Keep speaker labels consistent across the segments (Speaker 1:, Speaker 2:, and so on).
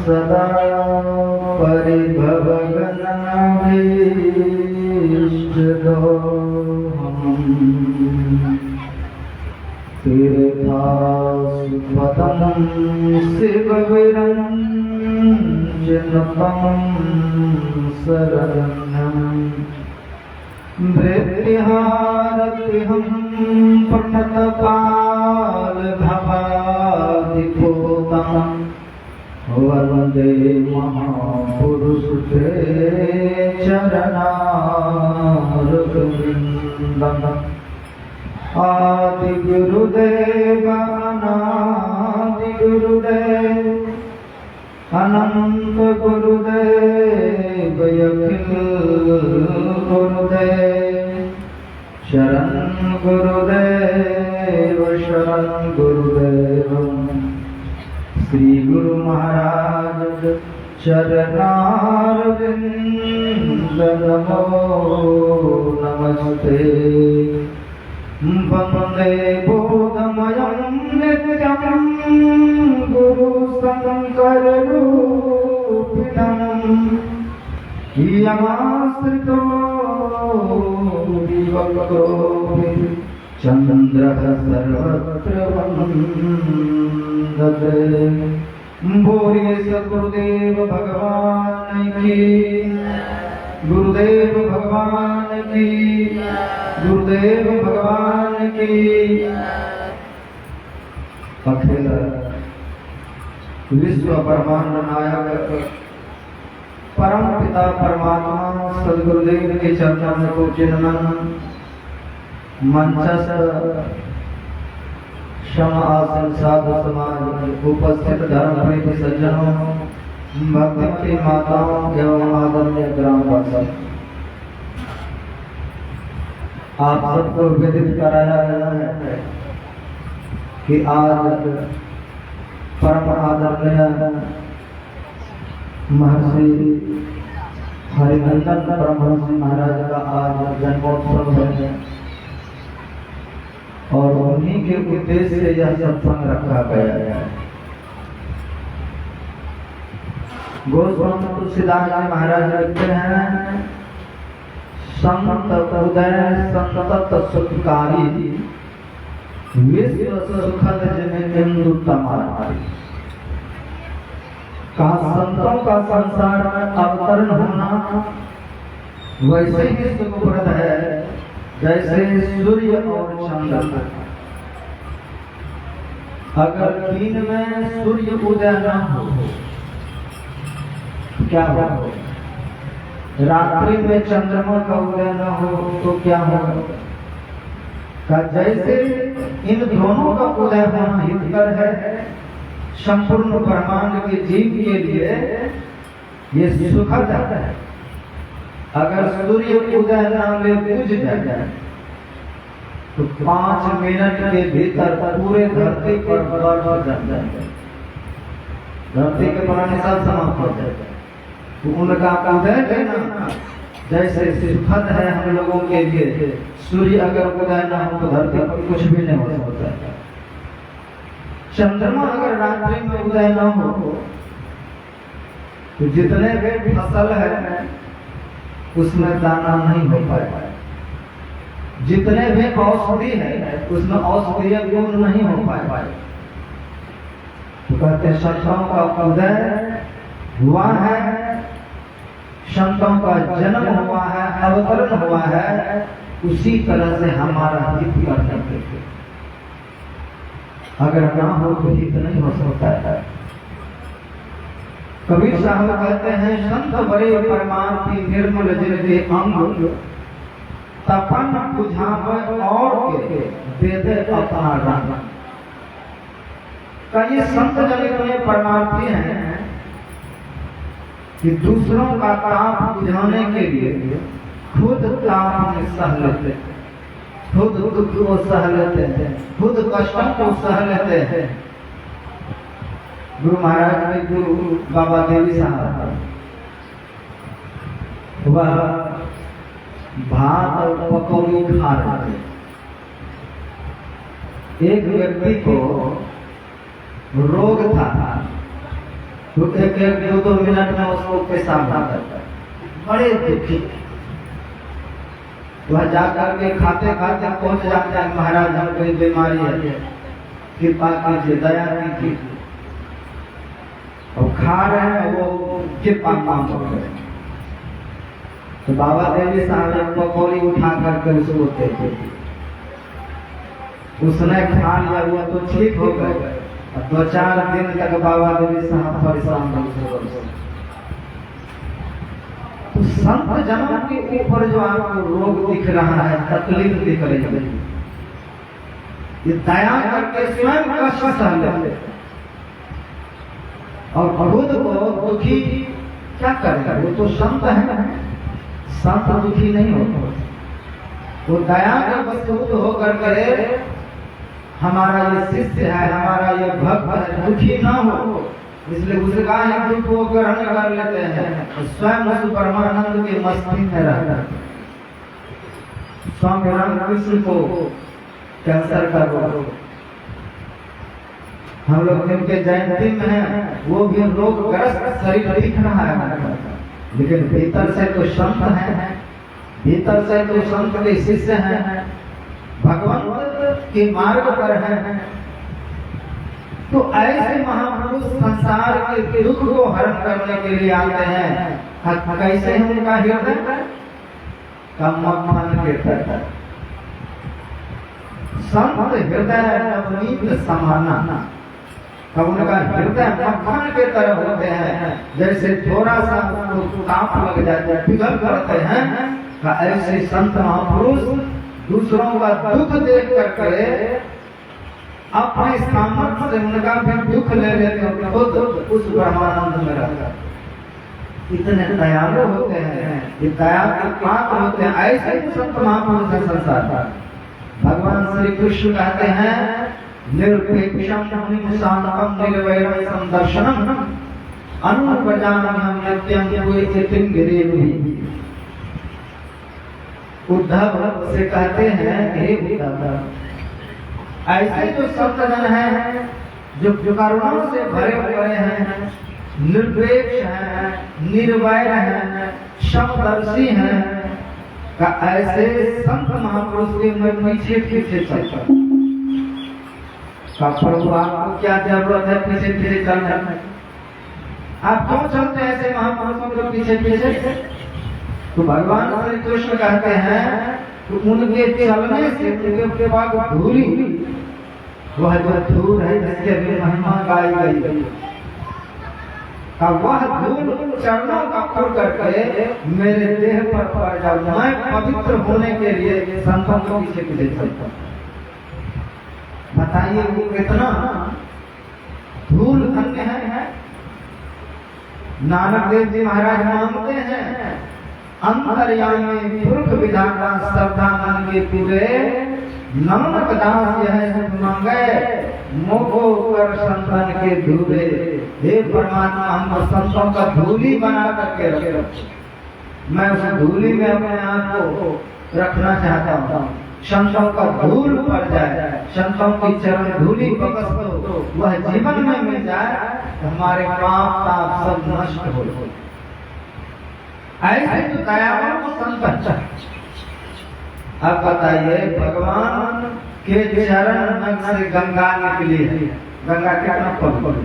Speaker 1: सदा परिभवगनाभीष्टदोहम् तीर्थास्पदं शिवविरञ्जनतं शरणम् भृत्यहारतिहं प्रणतपालभवादिभूतं वन्दे महापुरुषे चरणारविन्दम् आदिगुरुदेव अनादिगुरुदेव अनंत गुरुदेव अखिल गुरुदेव शरण गुरुदेव श्री गुरु महाराज चरणारविंद नमो नमस्ते वंदे बोधमयं नित्यं गुरु शंकर रूपिणं यमाश्रितो विवक्तो चन्द्रः सर्वत्र वन्दते बोले सद्गुरुदेव भगवान की गुरुदेव भगवान की गुरुदेव भगवान की। अखिल विश्व ब्रह्मांड नायक परम पिता परमात्मा सद्गुरुदेव के चरणों में पूज्य नमन। मंचस्थ क्षमा आसन साधु समाज उपस्थित धर्म प्रेमी सज्जनों भक्ति माताओं एवं आदरणीय ग्रामवासी, आप सबको विदित कराया गया है कि आज परम आदरणीय महर्षि हरिनंदन परमहंस महाराज का आज जन्मोत्सव है और उन्हीं के उद्देश्य से यह सत्संग रखा गया है। गोस्वामी तुलसीदास जी महाराज लिखते हैं, संत उदय संतत सुखकारी विश्व सुखद जिनेंदु तमारी। कहा संतों का संसार में अवतरण होना वैसे ही सुखप्रद है जैसे सूर्य और चंद्र। अगर दिन में सूर्य उदय न हो क्या हो, रात्रि में चंद्रमा का उदय न हो तो क्या होगा। जैसे इन दोनों का उदय होना हितकर है संपूर्ण ब्रह्मांड के जीव के लिए, ये सुखद है। अगर सूर्य उदय नाम में बुझ जाए तो 5 मिनट के भीतर पूरे धरती पर बर्फ जम जाएगा, धरती के प्राणी सब समाप्त हो जाएगा। तो उनका उदय देना जैसे सुखद है हम लोगों के लिए, सूर्य अगर उदय न हो तो धरती पर कुछ भी नहीं हो सकता। चंद्रमा अगर रात्रि में उदय न हो तो जितने भी फसल है उसमें दाना नहीं हो पाएगा, जितने भी औषधि है उसमें औषधीय गुण नहीं हो पाएगा। तो कहते संतों का उदय हुआ है, संतों का जन्म हुआ है, अवतरण हुआ है, उसी तरह से हमारा हित कर सकते थे। अगर ना हो तो हित नहीं हो सकता है। कबीर साहब कहते हैं, संत बड़े परमार्थी निर्मल जिनके अंग तपन बुझावे और के दे दे अपना रंग। कई संत जन इतने परमार्थी हैं कि दूसरों का ताप बुझाने के लिए खुद ताप में सह लेते हैं, खुद दुख को सह लेते हैं, खुद कष्टों को सह लेते हैं। गुरु महाराज के गुरु बाबा देवी साहब वह भात और पकौड़ी खा रहे थे। एक व्यक्ति को रोग था, तो एक दो मिनट में उसको पेशाब आता था, बड़े दुखी। वह जाकर के खाते खाते पहुंच जाता है, महाराज हम कोई बीमारी है, कृपा कीजिए, दया कीजिए। और खा रहे हैं वो कृपा मांग रहे हैं। तो बाबा देवी साहब पकौड़ी उठा करके उसको देते, उसने खा लिया, वो तो ठीक हो गए। 2-4 दिन तक बाबा देवी साहब परेशान रहे। तो संत जनों के ऊपर जो आपको रोग दिख रहा है, तकलीफ दिख रही है, ये दया करके स्वयं कष्ट सह लेते और खुद को दुखी क्या करेगा? वो तो संत है, संत दुखी नहीं होता। वो दया के वस्तुत होकर के हमारा ये शिष्य है, हमारा ये भक्त है, दुखी ना हो, इसलिए उसका ही दुख को ग्रहण कर लेते हैं। स्वयं उस परमानंद की मस्ती में रहता है। स्वामी रामकृष्ण को कैंसर का रोग, हम लोग जिनके जयंती में हैं, वो भी रोगग्रस्त शरीर दिख रहा है, लेकिन भीतर से तो संत है, भीतर से तो संत के शिष्य हैं, भगवान के मार्ग पर हैं। तो ऐसे महापुरुष संसार के दुख को हरण करने के लिए आते हैं। कैसे है उनका हृदय? मक्खन के तरह संत हृदय नवनीत समाना, उनका हृदय मक्खन के तरह होते हैं। जैसे थोड़ा सा ताप लग जाता है, पिघल करते हैं, ऐसे संत महापुरुष दूसरों का दुख देख करके अपने सामर्थ्य से उनका भी दुख ले लेते हैं, खुद उस ब्रह्मानंद में रहकर इतने दयालु होते हैं, ये दया के पात्र होते हैं। ऐसे ही संत महापुरुष है संसार। भगवान श्री कृष्ण कहते हैं, निरपेक्षम निशानकम निर्वैरम समदर्शनम अनुपजाम्यहं नित्यं द्वैतं गिरिर्हि। उद्धव से कहते हैं, हे उद्धव, ऐसे जो संत जन हैं, जो करुणा से भरे हुए हैं, निर्पेक्ष हैं, निर्वैर हैं, समदर्शी हैं, का ऐसे संत महापुरुष के मैं पीछे पीछे चलता हूं। प्रभु आपको क्या जरूरत है पीछे पीछे चलने में? आप क्यों चलते हैं ऐसे महापुरुषों के पीछे पीछे? तो भगवान श्री कृष्ण कहते हैं तो उनके चलने से उनके बाद धूली, वह जो धूल है जिसके भी महिमा गाई गई, का वह धूल चरणों का उड़ करके मेरे देह पर पड़ जाओ, मैं पवित्र होने के लिए संतों के पीछे पीछे चलता हूं। बताइए वो कितना धूल धन्य है। नानक देव जी महाराज मांगते हैं, अंतर्यामी पुरख विधाता श्रद्धा मन के पूरे, नमक दास यह मांगे मोहो कर संतन के धूले। हे परमात्मा, हम संतों का धूली बना करके रखे। मैं उस धूली में अपने आप को रखना चाहता हूँ। संतों का धूल पड़ जाए, संतों की चरण धूली बकस तो वह जीवन में मिल जाए, हमारे पाप ताप सब नष्ट हो। ऐसे तो दयावान को संत। अब बताइए, भगवान के चरण में से गंगा निकली है। गंगा कितना पवित्र,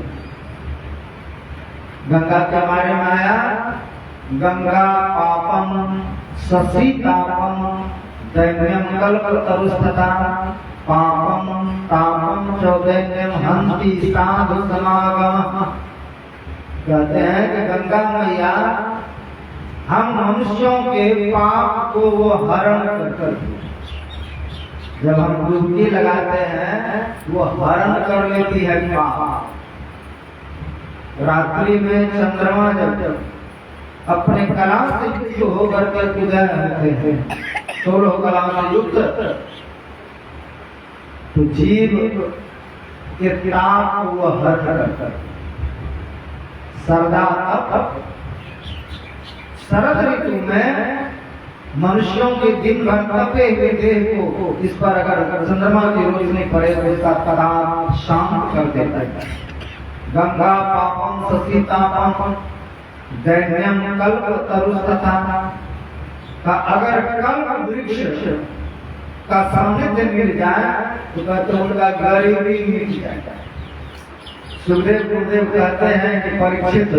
Speaker 1: गंगा के बारे में आया, गंगा पापम ससीतापम दैन्यम कल्पतरुस्तथा पापम तापम चौदैन्यम हंति साधु समागम। कहते हैं कि गंगा मैया हम मनुष्यों के पाप को वो हरण कर, जब हम डुबकी लगाते हैं वो हरण कर लेती है पाप। रात्रि में चंद्रमा जब अपने कला से युक्त होकर के उदय होते हैं, 16 कला से युक्त, तो जीव के ताप को वो हरण कर, सरदा तप शरद ऋतु में मनुष्यों के दिन भर तपे हुए देह को इस पर अगर चंद्रमा की रोशनी पड़े तो इसका ताप शांत कर देता है। गंगा पापम ससीतापम दैन्यम कल्प तरुस्तथा का अगर कल्प वृक्ष का सानिध्य मिल जाए तो कहते उनका गरीबी मिट जाता है। सुखदेव गुरुदेव कहते हैं कि परीक्षित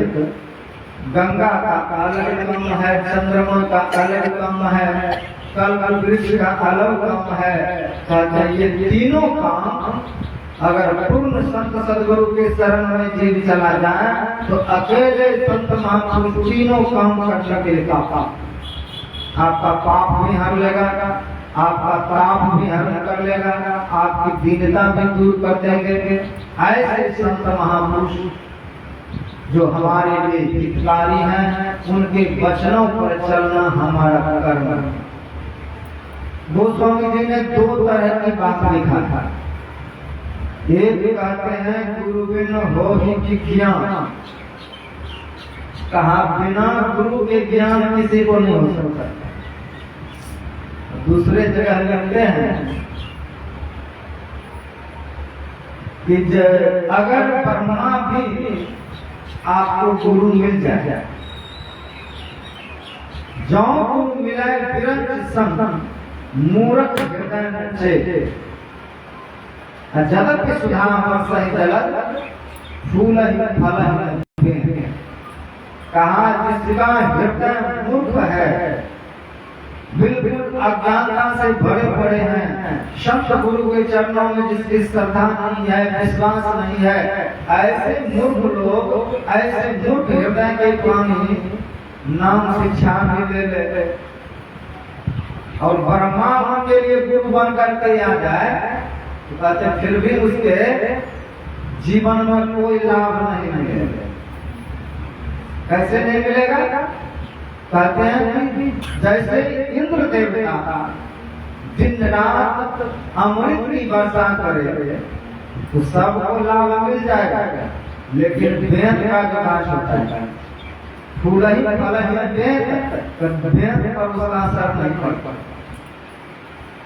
Speaker 1: गंगा का अलग कम है, चंद्रमा का अलग कम है, कल्प वृक्ष का अलग कम है। कहते हैं ये तीनों काम अगर पूर्ण संत सदगुरु के शरण में जीव चला जाए तो अकेले संत महापुरुष तीनों काम कर सकेगा। आपका पाप भी हर लेगा, आपका ताप भी हरण कर लेगा, आपकी दीनता भी दूर कर देंगे। ऐसे संत महापुरुष जो हमारे लिए हितकारी हैं, उनके वचनों पर चलना हमारा कर्म है। गोस्वामी जी ने दो तरह की बात लिखा था। एक कहते हैं गुरु बिन हो ही ज्ञान, कहा बिना गुरु के ज्ञान किसी को नहीं हो सकता। दूसरे जगह लिखते हैं कि अगर ब्रह्मा भी आपको गुरु मिल जाए, जो गुरु मिले बिरंज सम मूर्ख हृदय नचे, जगत के सुधा वर्षहि जलत फूल ही फल ही। कहा जिसका हृदय मूर्ख है, बिल्कुल अज्ञानता से भरे पड़े हैं, संत गुरु के चरणों में जिसकी श्रद्धा नहीं है, विश्वास नहीं है, ऐसे मूर्ख लोग, ऐसे मूर्ख हृदय के प्राणी नाम शिक्षा भी ले ले और ब्रह्मा के लिए गुरु बन करके आ जाए तो कहते फिर भी उसके जीवन में कोई लाभ नहीं मिलेगा। कैसे नहीं मिलेगा? कहते हैं कि जैसे इंद्र देवता दिन रात अमृत की वर्षा करे तो सबको लाभ मिल जाएगा, लेकिन वेद का जो नाश होता है, फूल ही फल ही वेद पर उसका असर नहीं पड़ता।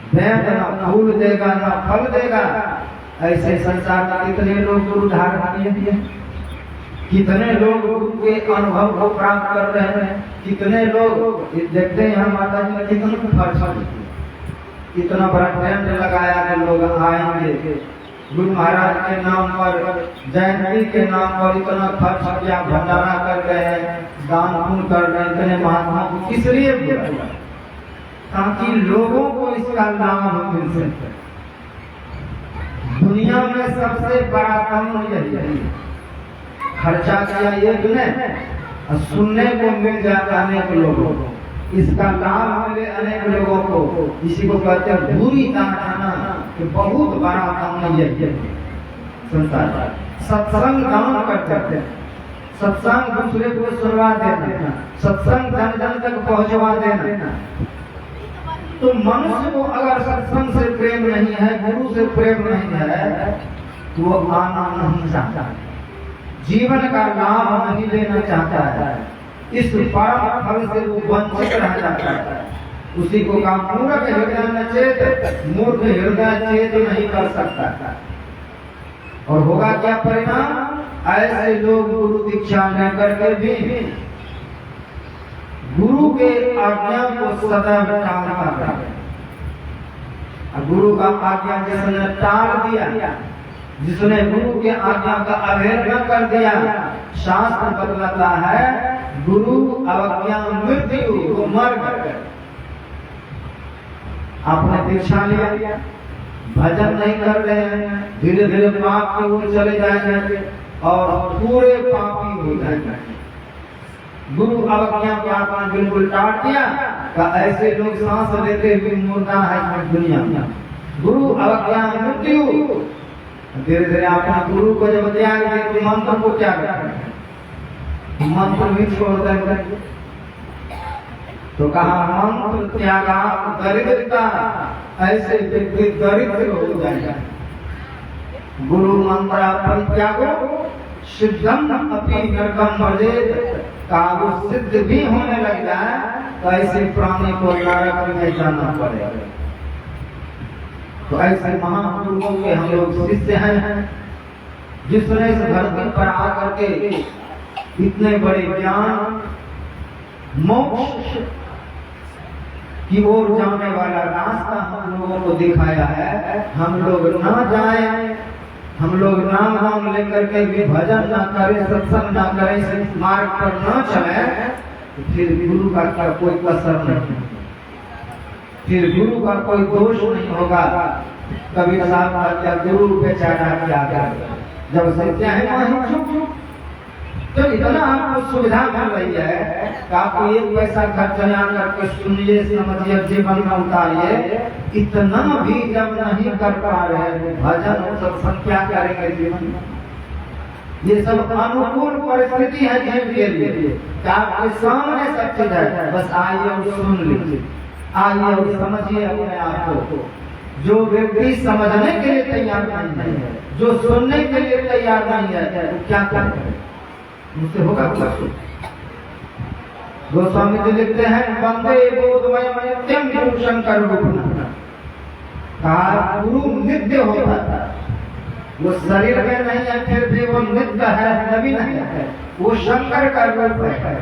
Speaker 1: वेद न फूल देगा न फल देगा। ऐसे संसार में कितने लोग गुरु धारण किए, कितने लोग गुरु के अनुभव को प्राप्त कर रहे हैं, कितने लोग देखते हैं हम माता जी ने कितना खर्च, इतना बड़ा टेंट लगाया कि लोग आएंगे गुरु महाराज के नाम पर, जयंती के नाम पर इतना खर्च किया, भंडारा कर रहे हैं, दान पुण्य कर रहे हैं, इतने महात्मा को किस लिए बुलाया? ताकि लोगों को इसका लाभ मिल सके। दुनिया में सबसे बड़ा काम यही है, खर्चा किया ये ने और सुनने को मिल जाता अनेक लोगों को, इसका लाभ मिले अनेक लोगों को। इसी को कहते हैं बुरी दाना, कि बहुत बड़ा काम ये संसार। सत्संग दान करते हैं, सत्संग दूसरे को सुनवा देना, सत्संग जन जन तक पहुंचवा देना। तो मनुष्य को अगर सत्संग से प्रेम नहीं है, गुरु से प्रेम नहीं है, तो वो आना नहीं चाहता, जीवन का लाभ नहीं लेना चाहता है, इस परम फल से वो वंचित रह जाता है। उसी को कहा मूर्ख हृदय न चेत, मूर्ख हृदय चेत नहीं कर सकता। और होगा क्या परिणाम? ऐसे लोग गुरु दीक्षा लेकर के भी गुरु के आज्ञा को सदैव टालता है। गुरु का आज्ञा जिसने टाल दिया, जिसने गुरु के आज्ञा का अवहेलना कर दिया, शास्त्र बतलाता है गुरु अवज्ञा मृत्यु, वो मर गए। आपने दीक्षा लिया, भजन नहीं कर रहे हैं, धीरे धीरे पाप की ओर चले जाएंगे और पूरे पापी हो जाएंगे। गुरु अवज्ञा को आपने बिल्कुल टाट दिया, ऐसे लोग सांस लेते हुए मुर्दा है दुनिया में। गुरु अवज्ञा मृत्यु, धीरे धीरे आपने गुरु को जब त्याग दिया तो मंत्र को क्या करें? मंत्र भी छोड़ देंगे। तो कहा मंत्र त्यागा दरिद्रता, ऐसे व्यक्ति दरिद्र हो जाएगा। गुरु मंत्र परित्यागो सिद्धम अपि नरकम भजेत, का वो सिद्ध भी होने लग जाए ऐसे प्राणी को नरक में जाना पड़ेगा। तो ऐसे महापुरुषों के हम लोग शिष्य हैं, जिसने इस धरती पर आकर के इतने बड़े ज्ञान मोक्ष की ओर जाने वाला रास्ता हम लोगों को दिखाया है। हम लोग ना जाएं, हम लोग नाम नाम लेकर के भी भजन ना करें, सत्संग ना करें, इस मार्ग पर ना चले, तो फिर गुरु का कोई कसर नहीं, फिर गुरु का कोई दोष नहीं होगा। कबीर साहब का क्या गुरु बेचारा क्या कर, जब सत्य है वहीं चुप। तो इतना आपको सुविधा मिल रही है कि आपको एक पैसा खर्च ना करके सुनिए, समझिए, जीवन में उतारिए। इतना भी जब नहीं कर पा रहे भजन और सत्संग, क्या करेंगे जीवन में? ये सब अनुकूल परिस्थिति है जीवन के लिए। आपके सामने सब चीज है, बस आइए और सुन लीजिए, आइए और समझिए अपने आप को। जो व्यक्ति समझने के लिए तैयार नहीं है, जो सुनने के लिए तैयार नहीं है, वो क्या करे? मुझसे होगा कुछ? गोस्वामी जी लिखते हैं, वंदे बोधमय नित्यम गुरु शंकर रूपम। कहा गुरु नित्य होता था, वो शरीर में नहीं है, फिर भी वो नित्य है, नवीन है, वो शंकर का रूप है।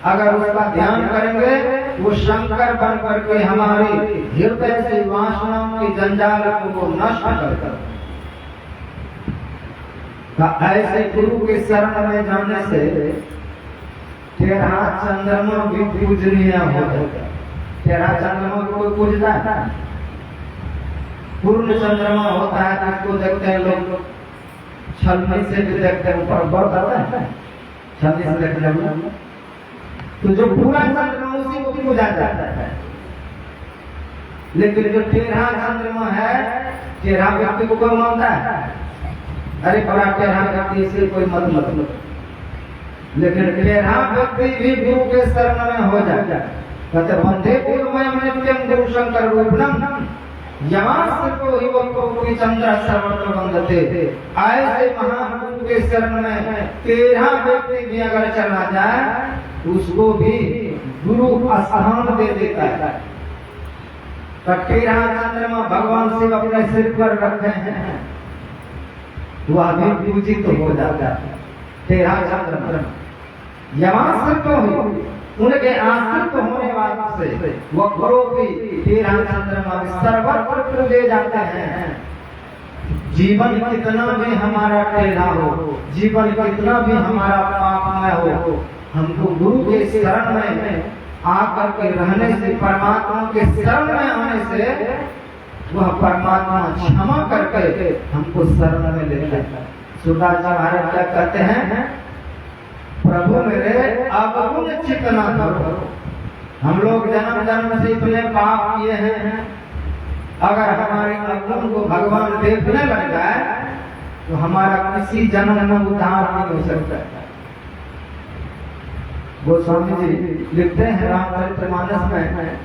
Speaker 1: अगर उसका ध्यान करेंगे, वो शंकर बन करके हमारे हृदय से वासनाओं की जंजाल को नष्ट करता। ऐसे गुरु के शरण में जाने से तेरा चंद्रमा भी पूजनीय हो जाता। तेरा चंद्रमा को कोई पूजता है? पूर्ण चंद्रमा होता है जिसको देखते हैं लोग, छलनी से भी देखते हैं, ऊपर बहुत आता है छलनी से देखने में। तो जो पूरा चंद्रमा उसी को पूजा जाता है। लेकिन जो टेढ़ा चंद्रमा है, टेढ़ा व्यक्ति को कौन मानता है? अरे बड़ा टेढ़ा व्यक्ति से कोई मतलब, लेकिन टेढ़ा व्यक्ति भी गुरु के शरण में हो जाए। कहते वंदे बोधमय नित्यम गुरु शंकर रूपम यमास को ही वो चंद्र सर्वत्र वंदते। ऐसे महान गुरु के शरण में टेढ़ा व्यक्ति भी अगर चला जाए, उसको भी गुरु स्थान दे देता है। टेढ़ा चंद्रमा भगवान शिव अपने सिर पर रखे हैं, वह भी पूजित तो हो जाता है। टेढ़ा चंद्रमा यमाश्रित ही, उनके आश्रित होने वाले से वह गुरु भी टेढ़ा चंद्रमा सर्वत्र ले जाते हैं। जीवन कितना भी हमारा टेढ़ा हो, जीवन कितना भी हमारा पापमय हो, हमको गुरु के शरण में आकर के रहने से, परमात्मा के शरण में आने से वह परमात्मा क्षमा करके हमको शरण में ले लेता है। सूरदास जी महाराज क्या कहते हैं? प्रभु मेरे अवगुण चित्त न करो। हम लोग जन्म जन्म से इतने पाप किए हैं, अगर हमारे अवगुण को भगवान देखने लग जाए तो हमारा किसी जन्म में उद्धार नहीं हो सकता। गोस्वामी जी लिखते हैं रामचरितमानस में,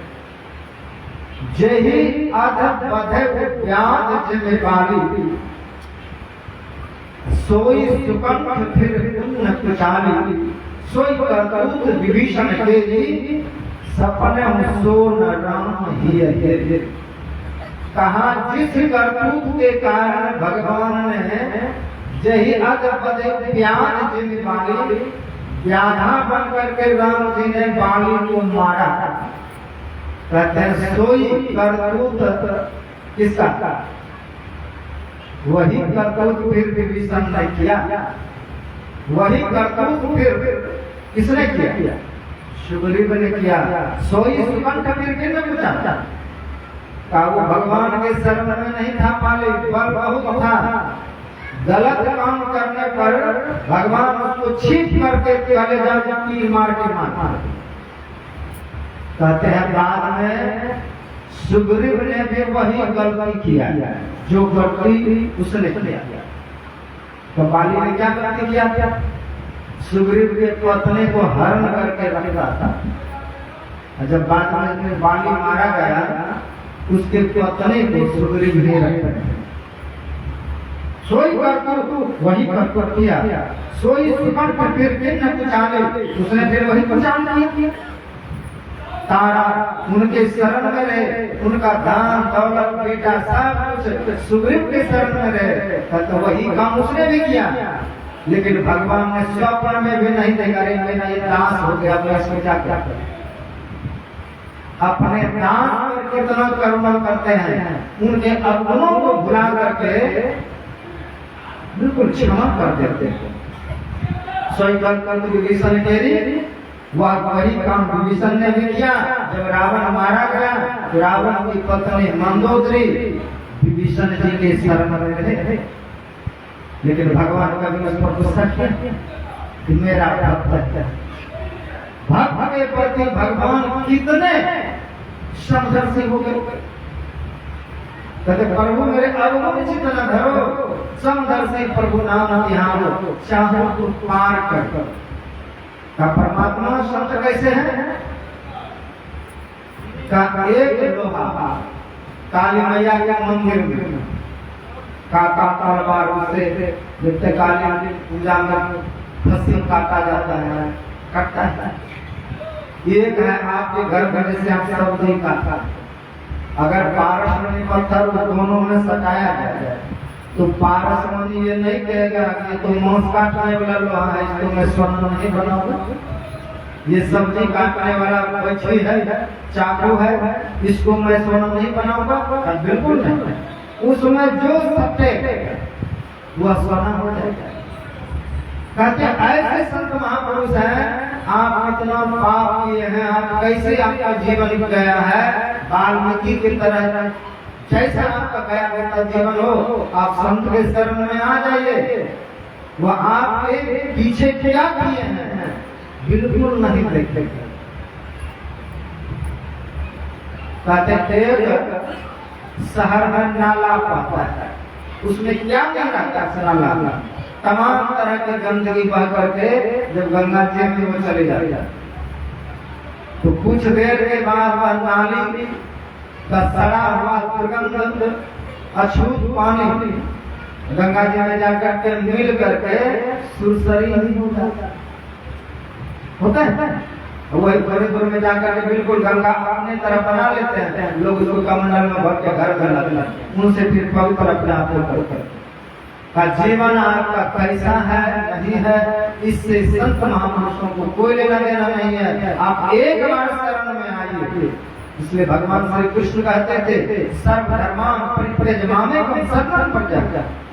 Speaker 1: जेहि अध बधे व्याज जिम्मेवारी, सोई सुकंठ फिर पुण्य कुचाली, सोई करतूत विभीषण के जी, सपने सो न राम ही है। कहा जिस करतूत के कारण भगवान ने जेहि अध बधे व्याज जिम्मेवारी, व्याधा बन करके राम जी ने बाली को मारा। कहते हैं सोई करतूत किसका? वही करतूत फिर विभीषण ने किया, वही करतूत फिर किसने किया? सुग्रीव ने किया। सोई सुकंठ फिर किसने पूछा? का वो भगवान के शरण में नहीं था, पाले बल बहुत था। गलत काम करने पर भगवान उसको छीप करके कलेजा तीर मार के मार। कहते हैं बाद में सुग्रीव ने भी वही गलती किया जो गलती उसने किया। तो बाली ने क्या गलती किया? सुग्रीव के पत्नी को हरण करके रखा था। जब बाद में बाली मारा गया, उसके पत्नी को सुग्रीव ने रखा। सोई करतूत वही करतूत किया, सोई सुकंठ फिर किन्न कुचाले, उसने फिर वही कुचाल किया। तारा उनके शरण में रहे, उनका दान दौलत बेटा सब कुछ सुग्रीव के शरण में रहे, तो वही काम उसने भी किया। लेकिन भगवान ने स्वप्न में भी नहीं देखा, अरे मेरा ये दास हो गया, मैं इसको क्या करें। अपने दास पर कितना करुणा करते हैं, उनके अवगुणों को भुला करके बिल्कुल क्षमा कर देते हैं। स्वयं विभीषण के वही काम विभीषण ने भी किया। जब रावण मारा गया तो रावण की पत्नी मंदोदरी विभीषण जी के शरण में रहे, लेकिन भगवान का भी उस पर गुस्सा किया कि मेरा भक्त के प्रति भगवान कितने समदर्शी हो गए। कहते प्रभु मेरे अवगुण चित्त धरो, समदर्शी प्रभु नाम ध्यान चाहो तो पार कर। का परमात्मा संत कैसे है? का एक लोहा काली मैया के मंदिर में काटा तलवार से जितने काली पूजा में फंसी काटा जाता है, कटता है। एक है आपके घर घर से आप सब्जी काटा, अगर पारस में पत्थर दोनों में सटाया जाए तो पारस में ये नहीं कहेगा कि तो मांस काटने वाला लोहा है, इसको मैं स्वर्ण नहीं बनाऊंगा। ये सब्जी काटने वाला बच्ची है, चाकू है, इसको मैं स्वर्ण नहीं बनाऊंगा, बिल्कुल नहीं। उसमें जो सत्य वह स्वर्ण हो जाएगा। कहते ऐसे संत महापुरुष हैं, आप इतना पाप किए हैं, आप कैसे आपका जीवन गया है वाल्मीकि की तरह, जैसा आपका गया बेटा जीवन हो, आप संत के शरण में आ जाइए। वह आपके पीछे क्या किए हैं बिल्कुल नहीं देखते। कहते शहर में नाला पाता है, उसमें क्या नहीं रहता, नाला तमाम तरह की गंदगी बह करके जब गंगा जी में वो चले जाते, तो कुछ देर के बाद वह नाली का सड़ा हुआ दुर्गंध अछूत पानी गंगा जी में जाकर के मिल करके सुरसरी नहीं होता है। वही थोड़ी दूर में जाकर के बिल्कुल गंगा अपने तरफ बना लेते हैं लोग, उसको कमंडल में भर के घर घर उनसे फिर पवित्र अपने आप को का जीवन आपका कैसा है नहीं है, इससे संत महापुरुषों को कोई लेना देना नहीं है। आप एक बार शरण में आइए। इसलिए भगवान श्री कृष्ण कहते थे सर्वधर्मान् परित्यज्य शरणं व्रज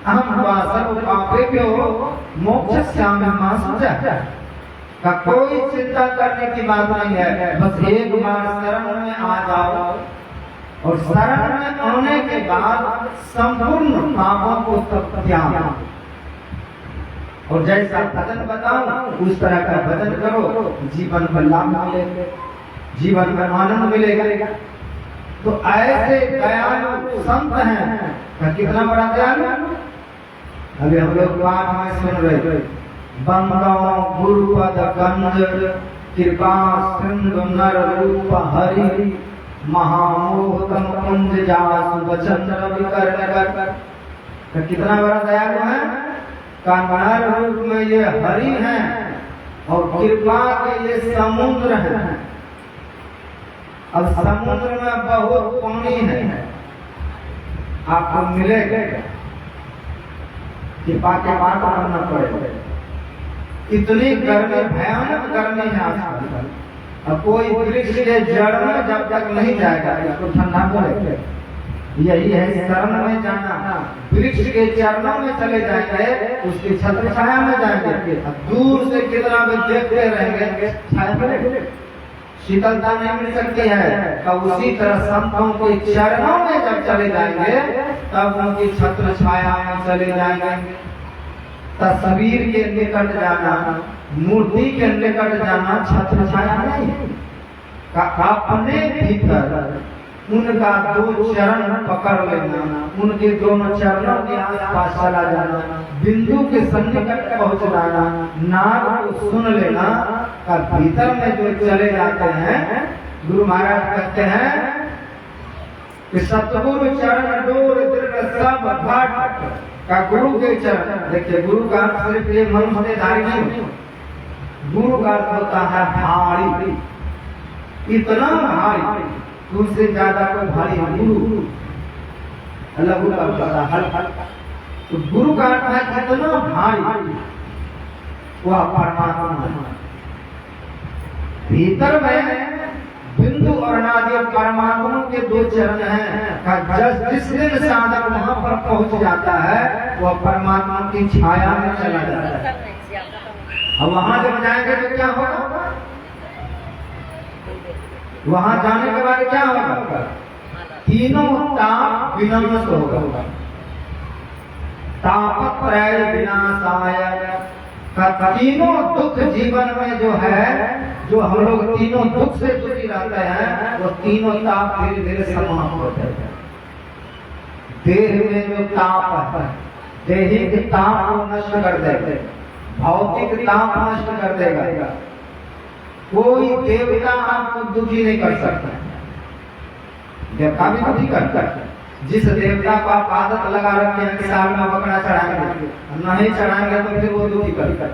Speaker 1: अहं त्वा सर्व पापेभ्यो मोक्षयिष्यामि मा शुचः। का कोई चिंता करने की बात नहीं है, बस एक बार शरण में आ जाओ और शरण में आने के बाद संपूर्ण पापों को तब त्याग, और जैसा भजन बताऊं उस तरह का भजन करो, जीवन में लाभ मिलेगा, जीवन में आनंद मिलेगा। तो ऐसे दयालु संत हैं, कितना बड़ा दयालु। अभी हम लोग पाठ में सुन रहे, बंदो गुरुपद गंज कृपा सिंधु नर रूप हरि महामोहतम कुंज जासु वचन विकर्ण कर। कितना बड़ा दयालु है, का नर रूप में ये हरि है और कृपा के ये समुद्र है। अब समुद्र में बहुत पानी है, आपको मिलेगा, कृपा के पार करना पड़ेगा। इतनी गर्मी, भयानक गर्मी है आजकल। अब कोई वृक्ष के जड़ में जब तक नहीं जाएगा इसको ठंडा मिलेगा। यही है शरण में जाना, वृक्ष के चरणों में चले जाएंगे, उसकी छत्र छाया में जाएंगे। दूर से कितना भी देखते रहेंगे, छाया मिलेगी, शीतलता नहीं मिल सकती है। तब उसी तरह संतों के चरणों में जब चले जाएंगे तब उनकी छत्र छाया में चले जाएंगे। तस्वीर के निकट जाना, मूर्ति के निकट जाना छत्र छाया नहीं, अपने भीतर उनका दो चरण पकड़ लेना, उनके दोनों चरणों के आसपास चला जाना, बिंदु के सन्निकट पहुंच जाना, नाद को सुन लेना। का भीतर में जो चले जाते हैं, गुरु महाराज कहते हैं कि सतगुरु चरण डोर दृढ़ सब घाट का। गुरु के चरण, देखिए गुरु का सिर्फ ये मनुष्यधारी नहीं, गुरु का होता है भारी। इतना भारी, तुझसे ज्यादा कोई भारी गुरु, अलग तो गुरु का अर्थ है इतना भारी, वह परमात्मा। भीतर में बिंदु और नादि परमात्मा के दो चरण हैं। जिस दिन साधक वहां पर पहुंच जाता है वह परमात्मा की छाया में चला जाता है। अब वहां जब जाएंगे तो क्या होगा? वहां जाने के बाद क्या होगा? तीनों ताप विनष्ट होगा। तापत्रय विनाशाय, तीनों दुख जीवन में जो है, जो हम लोग तीनों दुख से जुड़ी रहते हैं, वो तीनों ताप धीरे धीरे समाप्त हो जाते हैं। देह में जो ताप है, देहिक ताप को नष्ट कर देगा, भौतिक ताप नष्ट कर देगा। कोई देवता आपको दुखी नहीं कर सकता। देवता भी दुखी करता है। जिस देवता को आप आदत लगा रखे हैं कि साल में बकरा चढ़ाएंगे, नहीं चढ़ाएंगे तो फिर वो दुखी करता है।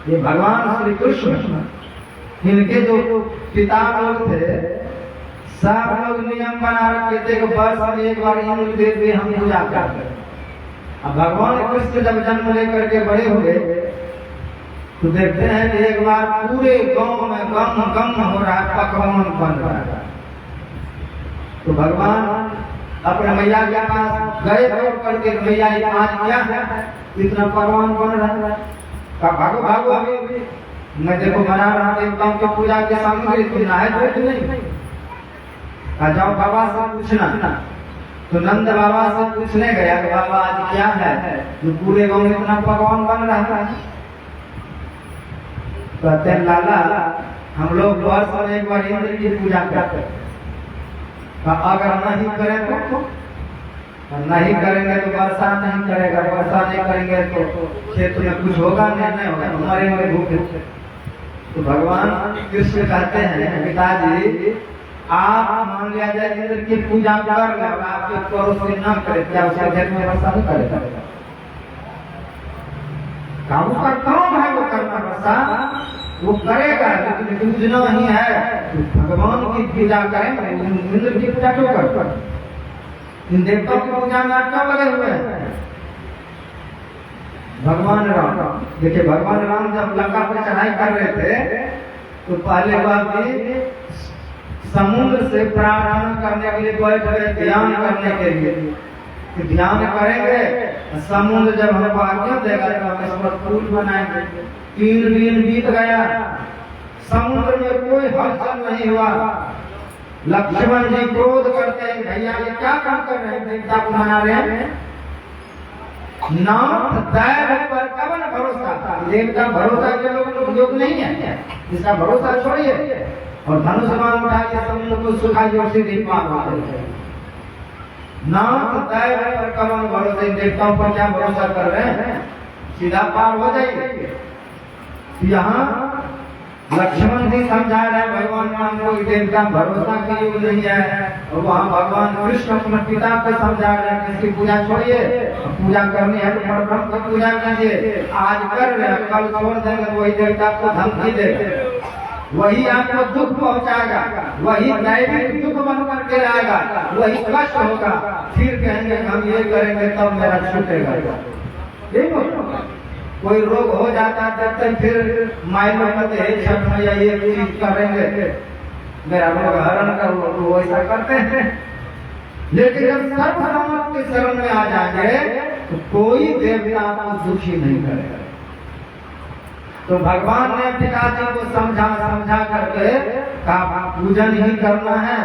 Speaker 1: ये भगवान श्री कृष्ण, इनके जो पिता लोग थे, सब लोग नियम बना रखे थे कि वर्ष में एक बार इंद्र देव भी हम पूजा करते हैं। अब भगवान कृष्ण जब जन्म लेकर के बड़े हुए तो देखते हैं कि एक बार पूरे गांव में गम गम हो रहा है, पकवान बन रहा है। तो भगवान अपने मैया के पास गए करके, मैया आज क्या है इतना पकवान बन रहा है? का भागो भागो, अभी मैं देखो बना रहा देवताओं की पूजा के सामग्री, तो नहाए धोए तो नहीं। जाओ बाबा से पूछना। तो नंद बाबा से पूछने गया कि बाबा आज क्या है जो पूरे गांव में इतना पकवान बन रहा है? कहते हैं लाला, हम लोग वर्ष में एक बार इंद्र की पूजा करते हैं। अगर नहीं करें तो नहीं करेंगे तो वर्षा नहीं करेगा, वर्षा नहीं करेंगे तो खेत में कुछ होगा नहीं होगा, मरेंगे भूखे। तो भगवान कृष्ण कहते हैं पिताजी, आप मान लिया जाए इंद्र की पूजा कर ले, आपके पड़ोसी न करे, क्या उसके घर में वर्षा नहीं करेगा? काम करता हूँ भाई, वो करना वर्षा वो करेगा, लेकिन पूजना ही है तो भगवान की पूजा करें। इंद्र की पूजा क्यों करते? इन देवताओं की पूजा में आप क्यों लगे हुए हैं? भगवान राम, देखिए भगवान राम जब लंका पर चढ़ाई कर रहे थे तो पहले बात समुद्र से प्रार्थना करने के लिए बैठ गए, ध्यान करने के लिए। ध्यान करेंगे, समुद्र जब हमको आज्ञा देगा तो हम इस पर पुल बनाएंगे। 3 दिन बीत गया, समुद्र में कोई हलचल नहीं हुआ। लक्ष्मण जी क्रोध करते हैं, भैया ये क्या काम कर रहे हैं, देवता को मना रहे हैं। नाथ दैव पर कवन भरोसा, देवता भरोसा के लोग नहीं है, इसका भरोसा छोड़िए और धनुष बाण उठा के समुद्र को सुखाइए और सीधे पार हो जाइए। नाथ दैव पर कवन भरोसा, देवताओं पर क्या भरोसा कर रहे हैं, सीधा पार हो जाएंगे। यहाँ लक्ष्मण जी समझा रहे हैं भगवान राम को देवता भरोसा के योग नहीं है, और वहाँ भगवान कृष्ण अपने पिता को समझा रहे हैं इसकी पूजा छोड़िए, पूजा करनी है तो परब्रह्म की पूजा कीजिए। आज कर रहे हैं, कल छोड़ देंगे तो वही देवता को धमकी देंगे, वही आपको दुख पहुंचाएगा, वही दैविक दुख बन करके आएगा, वही कष्ट होगा। फिर कहेंगे हम ये करेंगे तब मेरा छूटेगा। देखो कोई रोग हो जाता है फिर माइलों कहते हैं छठ मैया ये चीज करेंगे, मेरा रोग हरण कर, वो ऐसा करते हैं। लेकिन जब सर्वसम्मत के शरण में आ जाएंगे तो कोई देवता आपको दुखी नहीं करेगा। तो भगवान ने पिताजी को समझा करके कहा पूजन ही करना है,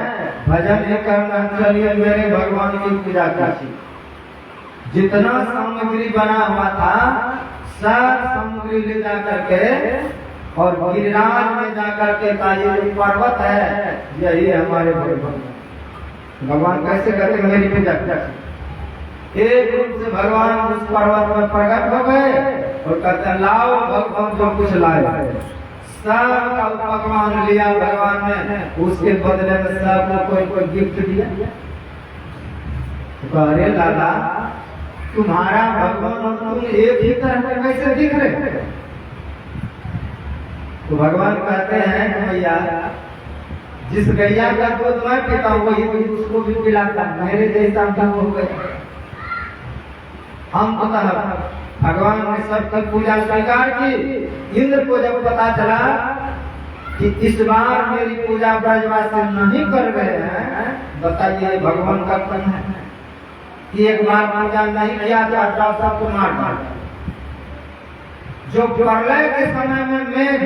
Speaker 1: भजन ही करना है, चलिए मेरे भगवान की पूजा कीजिए। जितना सामग्री बना हुआ था सब सामग्री ले जा करके और गिरिराज में जाकर के ये जो पर्वत है यही हमारे भगवान। भगवान कैसे करते मेरी पूजा? एक रूप से भगवान उस पर्वत में प्रकट हो गए और कहते लाओ भगवान जो कुछ लाए, सब पकवान लिया भगवान ने, उसके बदले में सबको कोई गिफ्ट दिया। तो अरे लाला तुम्हारा भगवान और तुम एक ही तरह में कैसे दिख रहे? तो भगवान कहते हैं भैया जिस गैया का दूध मैं पीता हूँ वही दूध उसको भी पिलाता, मेरे जैसा दूध हो गया। हम भगवान ने सबकी पूजा स्वीकार की। इंद्र को जब पता चला कि इस बार मेरी पूजा ब्रजवासी नहीं कर रहे हैं, बताइए भगवान का कर्म है कि एक बार पूजा नहीं किया तो सबको मार। जो प्रलय के समय में मेघ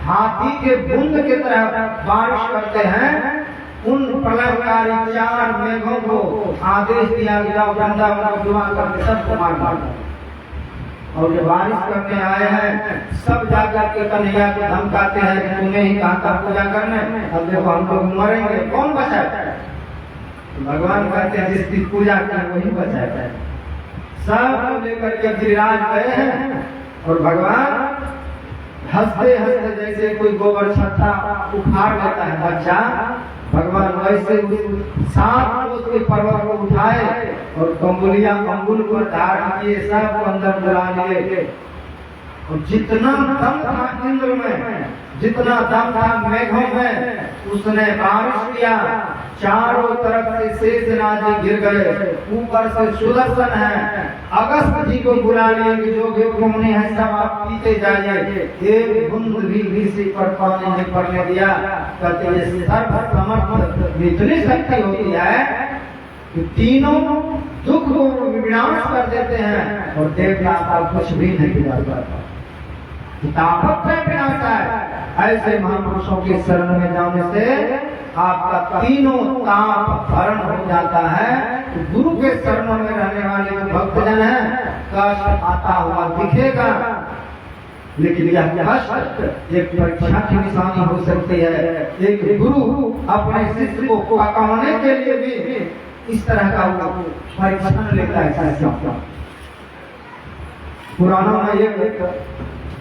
Speaker 1: हाथी के बूंद की तरह बारिश करते हैं, उन प्रलयकारी 4 मेघों को आदेश दिया गया वृंदावन को दुआ करके सबको मार। और जो बारिश करने आए हैं सब जाकर के कन्हैया को धमकाते हैं कि तूने ही कहा था पूजा करने, अब देखो हम लोग मरेंगे, कौन बचाएगा? भगवान कहते हैं जिसकी पूजा की वही बचाएगा। सब लेकर के गिरिराज गए हैं और भगवान हंसते हंसते जैसे कोई गोबर छत्ता उखाड़ लेता है बच्चा, भगवान वैसे 7 कोस के पर्वत को उठाए और कंबुलिया अंगुल पर धारण किए, सब अंदर बुला लिए। और जितना दम था इंद्र में, जितना दम था मेघों में, उसने बारिश किया। चारों तरफ से शेषनाग गिर गए, ऊपर से सुदर्शन है। अगस्त जी को बुला लिए कि जो भी घूमने हैं सब आप पीते जाइए, एक बूंद भी किसी पर पानी नहीं पड़ने दिया। कहते ये सर्व समर्थ इतनी शक्ति होती है कि तीनों दुख को विनाश कर देते हैं और देवता का कुछ भी नहीं बिगाड़ता। ताकत है विनाश है। ऐसे महापुरुषों के शरण में जाने से आपका तीनों ताप हरण हो जाता है। तो गुरु के शरणों में रहने वाले जो भक्तजन हैं, कष्ट आता हुआ दिखेगा, लेकिन यह कष्ट एक परीक्षा की निशानी हो सकती है। एक गुरु अपने शिष्य को पकाने के लिए भी इस तरह का परीक्षण लेता है। पुराणों में एक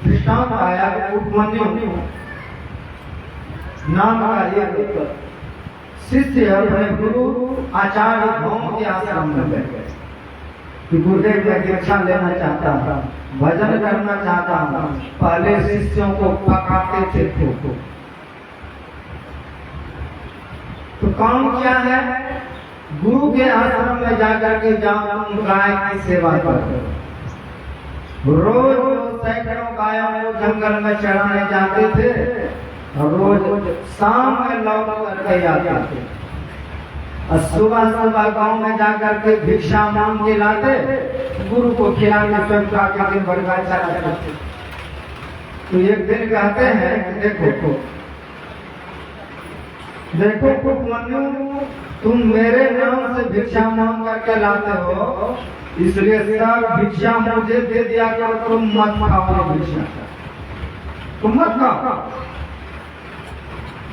Speaker 1: दृष्टांत आया, उपमन्यु नाम का एक शिष्य अपने गुरु आचार्य भौम के आश्रम में गए कि गुरुदेव मैं दीक्षा लेना चाहता था, भजन करना चाहता था। पहले शिष्यों को पकाते थे तो काम क्या है, गुरु के आश्रम में जाकर के जाओ गाय की सेवा करो। रोज सैकड़ों गायों को जंगल में चराने जाते थे और रोज शाम में लौट करके आते थे। और सुबह सुबह गांव में जाकर के भिक्षा मांग के लाते, गुरु को खिलाने स्वयं का दिन भर गाय चराते थे। तो एक दिन कहते हैं देखो उपमन्यु, तुम मेरे नाम से भिक्षा मांग करके लाते हो, इसलिए सब भिक्षा मुझे दे दिया करो, तुम मत खाओ भिक्षा, तुम मत खाओ।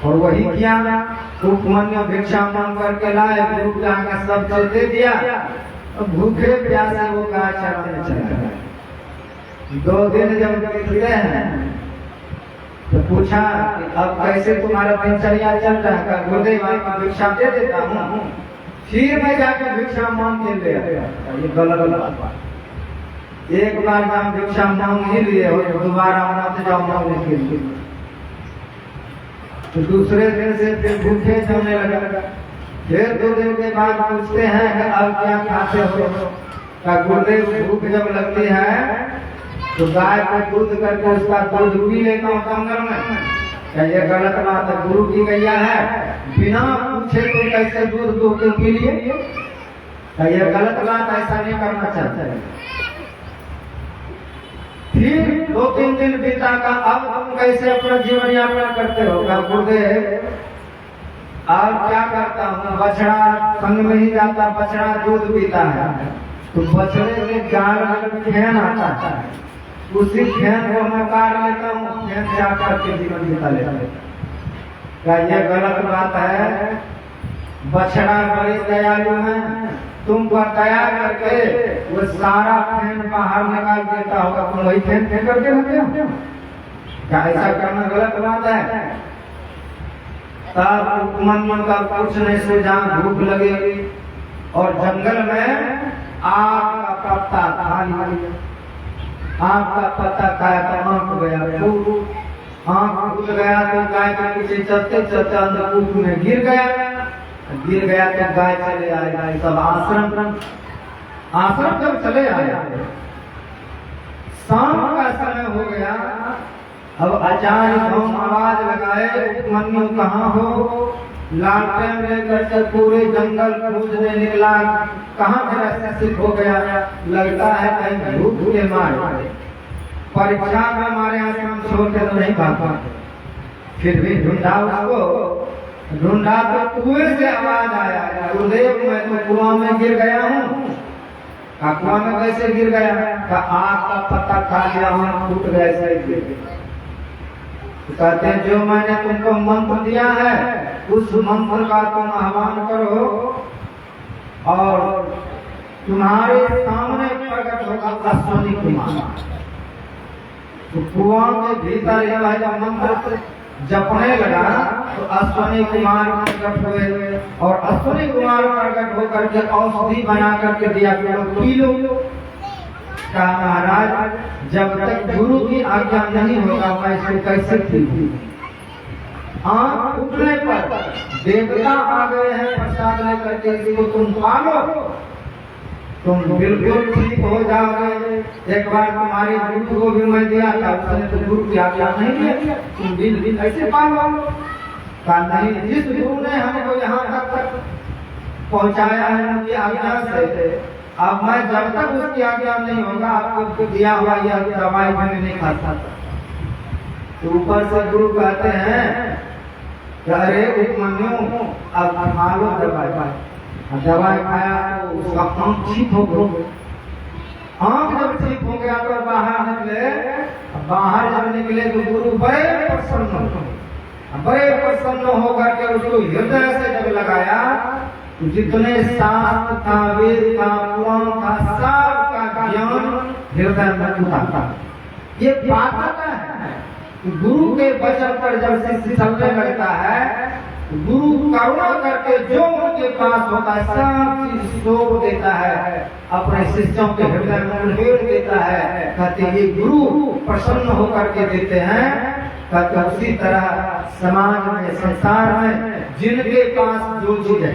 Speaker 1: और वही किया, उपमन्यु भिक्षा मांग करके लाए, गुरु को आकर सब चल दे दिया। भूखे प्यासे वो गाय चराने चला गया। 2 दिन जब बीतते हैं तो पूछा अब कैसे तुम्हारा दिनचर्या चल रहा है? गुरुदेव आपको भिक्षा दे देता हूँ, फिर मैं जाकर भिक्षा मांग के ले आया। ये गलत बात। एक बार हम भिक्षा मांग ही लिए और दोबारा मत जाओ मांगने के लिए। तो दूसरे दिन से फिर भूखे सोने लगा। फिर 2 दिन के बाद पूछते हैं कि अब क्या खाते हो? गुरुदेव भूख जब लगती है तो गाय को दूध करके उसका दूध पी लेता हूँ जंगल में। क्या ये गलत बात है? गुरु की गैया है, बिना पूछे तो कैसे दूध दूध के पी लिए? क्या ये गलत बात? ऐसा नहीं करना चाहते। फिर 2-3 दिन बीता का, अब तुम कैसे अपना जीवन यापन करते हो? क्या गुरुदेव अब क्या करता हूँ, बछड़ा संग में ही जाता, बछड़ा दूध पीता है तो बछड़े के गाल में फेन आता है, उसी फेन को मैं काट लेता हूँ, फेन से आकर के जीवन बिता लेता हूँ। क्या ये गलत बात है? बछड़ा बड़े दयालु है, तुम पर दया करके वो सारा फेन बाहर निकाल देता होगा, तुम वही फेन फेंक करके रखते हो। क्या ऐसा करना गलत बात है? तब उपमन्यु का कुछ नहीं सूझा, भूख लगी और जंगल में आग का पत्ता खा लिया। आग का पत्ता खाया तो आंख गया, आँख खुल गया तो गाय के पीछे चलते चलते अंधकूप में गिर गया तो गाय चले आए। सब आश्रम जब चले आए, शाम का समय हो गया। अब अचानक हम आवाज लगाए, उपमन्यु कहाँ हो? लालटेन लेकर के पूरे जंगल खोजने निकला, कहाँ मेरा शिष्य हो गया? लगता है कहीं भूत के मारे, परीक्षा में हमारे आश्रम छोड़ के तो नहीं भागा। फिर भी ढूंढा तो कुएं से आवाज आया, गुरुदेव मैं तो कुआं में गिर गया हूँ। कुआं में कैसे गिर गया? आग का पत्ता खा लिया हूँ, टूट गया ऐसे। कहते हैं जो मैंने तुमको मंत्र दिया है उस मंत्र का तुम आह्वान करो और तुम्हारे सामने प्रकट होगा अश्वनी कुमार। तो कुआं के भीतर यह मंत्र जपने लगा तो अश्वनी कुमार प्रकट हुए और अश्वनी कुमार प्रकट होकर के औषधि बना करके दिया पी लो। कहा महाराज जब तक गुरु की आज्ञा नहीं होगा मैं इसको कैसे पीऊं? आँख उठने पर देवता आ गए हैं प्रसाद लेकर के, इसको तुम पालो, तुम बिल्कुल ठीक हो जाओगे। एक बार तुम्हारे गुरु को भी मैं दिया था, उसने तो गुरु की आज्ञा नहीं दिया, तुम बिल ऐसे पालो। कहा नहीं, जिस गुरु ने हमको यहाँ तक पहुँचाया है उनकी आज्ञा से, अब मैं जब तक उसकी आज्ञा नहीं होगा आपको दिया हुआ यह दवाई मैंने नहीं खाता था। तो ऊपर से गुरु कहते हैं अरे उपमन्यु अब खा लो दवाई खाया तो उसका आँख ठीक हो गई। आँख जब ठीक हो गया तो बाहर जब निकले तो गुरु बड़े प्रसन्न होकर के उसको हृदय से जब लगाया, जितने शास्त्र था, वेद था, पुराण था, सबका ज्ञान हृदय में उतारता। ये बात है गुरु के वचन पर जब शिष्य चलने लगता है, गुरु करुणा करके जो उनके पास होता है सब चीज सौंप देता है, अपने शिष्यों के हृदय में उड़ेल देता है। कहते ये गुरु प्रसन्न होकर के देते हैं। कहते उसी तरह समाज में, संसार में जिनके पास जो चीज है,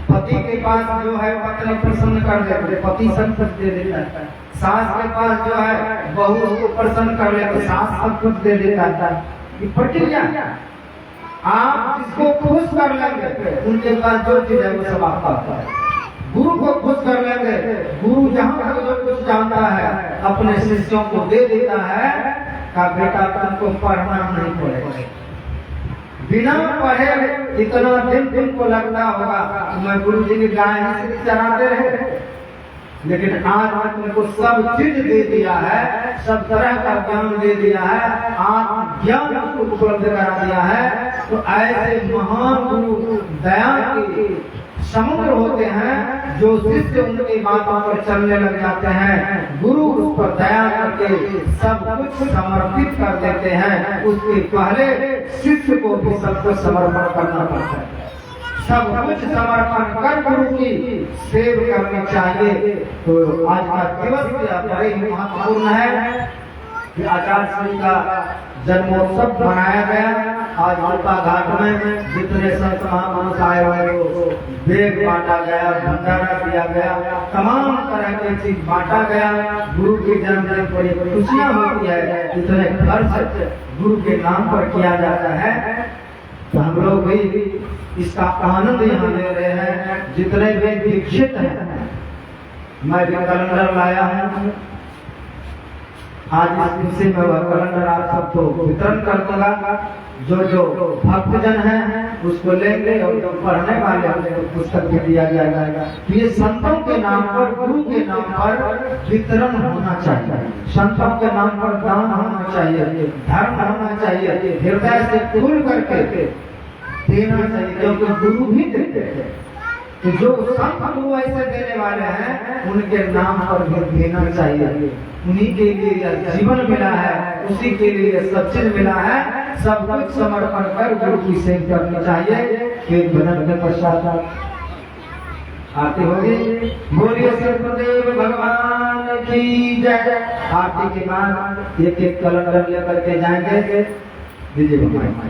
Speaker 1: पति के पास जो है पत्नी प्रसन्न कर देते, पति सब कुछ दे देता है। सास के पास जो है बहू उसको प्रसन्न कर ले तो सास सब कुछ दे देता है। ये प्रक्रिया, आप जिसको खुश कर लेंगे उनके पास जो चीज है वो सब आपका होता है। गुरु को खुश कर लेंगे, गुरु जहाँ तक जो कुछ जानता है अपने शिष्यों को दे देता है। का बेटा तुमको पढ़ना नहीं पड़ेगा, बिना पढ़े इतना दिन तुमको लगता होगा मैं गुरु जी की गाय चराते रहे, लेकिन आज मैं तुमको सब चीज दे दिया है, सब तरह का ज्ञान दे दिया है, आत्म ज्ञान उपलब्ध करा दिया है। तो ऐसे महान गुरु दया के समुद्र होते हैं जो शिष्य उनकी बातों पर चलने लग जाते हैं। गुरु उस पर दया करके सब कुछ समर्पित कर देते हैं। उसके पहले शिष्य को भी सब कुछ समर्पण करना पड़ता है। सब कुछ समर्पण कर गुरु की सेवा करनी चाहिए। तो आज का दिवस बड़े महत्वपूर्ण है कि आचार्य श्री का जन्मोत्सव मनाया गया। आज अलका घाट में जितने संत महापुरुष आए हुए बेग बांटा गया, भंडारा दिया गया, तमाम तरह की चीज बांटा गया। गुरु के जन्मदिन पर खुशियाँ होती है, इतने खर्च गुरु के नाम पर किया जाता है। तो हम लोग भी इसका आनंद यहाँ ले रहे हैं। जितने भी दीक्षित हैं, मैं भी कैलेंडर लाया हूँ, आज इस विषय में वह कैलेंडर आप सबको वितरण कर दूंगा। जो भक्तजन हैं उसको लेंगे और जो पढ़ने वाले हैं पुस्तक भी दिया जाएगा। ये संतों के नाम पर, गुरु के नाम पर वितरण होना चाहिए, संतों के नाम पर दान होना चाहिए, धर्म होना चाहिए, हृदय से खुल करके देना चाहिए, क्योंकि गुरु भी देते हैं। तो जो संत गुरु ऐसे देने वाले हैं उनके नाम पर भी देना चाहिए। उन्हीं के लिए जीवन मिला है, उसी के लिए सब चीज मिला है। सब कुछ समर्पण कर गुरु की सेवा करनी चाहिए। एक भजन के पश्चात आरती होगी। बोलिए सत्यदेव भगवान की जय। आरती के बाद एक एक कैलेंडर लेकर के जाएंगे। दीजिए भगवान।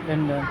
Speaker 2: कैलेंडर